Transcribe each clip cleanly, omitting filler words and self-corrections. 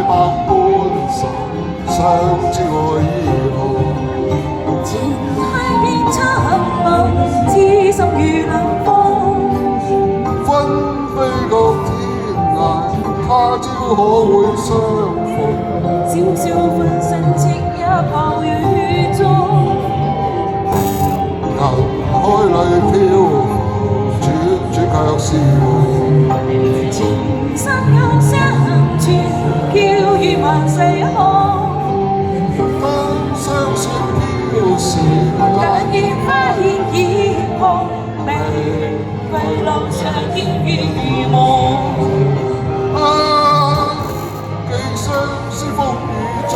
百般愁，相知愛意濃。前海邊蒼茫，痴心如冷風。分飛各天涯，他朝可會相逢？小小分身情也泡雨中。人海裏漂浮，轉轉卻是夢。情深又相傳，飄於萬世空。當相雪飄時，但願花現已紅，玫瑰路上煙雨如夢。啊，寄相思風雨中。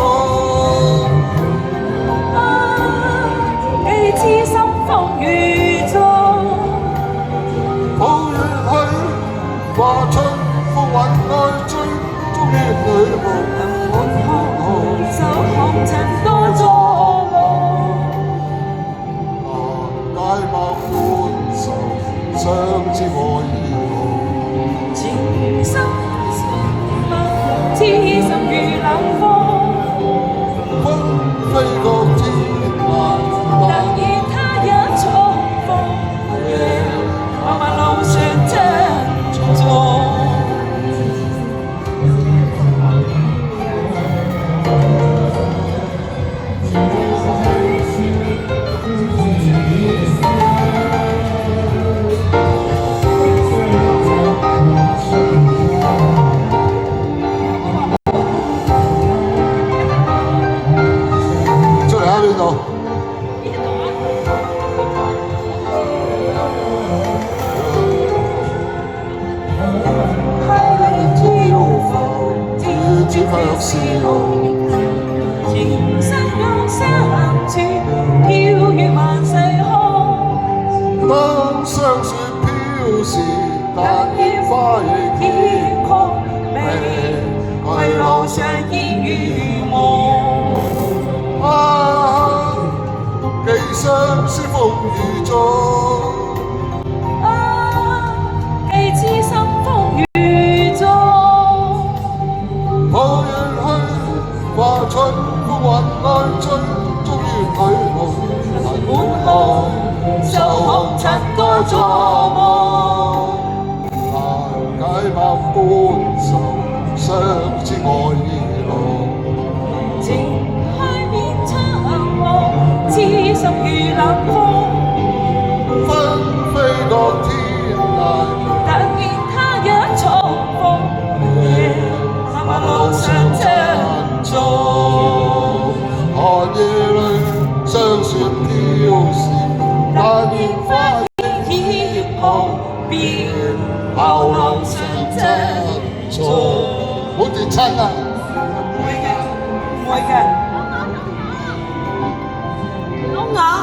寄痴心風雨中。抱月去，化春風雲愛追，終於女夢。能滿腔手紅塵多作夢。解百般愁，相知我已濃。情深深愛，痴心如冷風。分飛各天涯，但願他日重逢，漫漫路上珍重。出嚟喺邊度？只卻是夢。情深又相傳，飄於萬世空。當霜雪飄時，但願花亦天空，玫瑰路上煙雨如夢。啊，寄相思風雨中。寄痴心風雨中。抱月去，化春風雲愛追，終於女夢。滿腔愁紅塵多作夢。解百般愁，相知愛意濃。情海面蒼茫，痴心如冷風。分飛各天涯，但願他日重逢，漫漫路上珍重。寒夜裏霜雪飄時，但願花已紅遍後路上珍重。唔好跌親啊！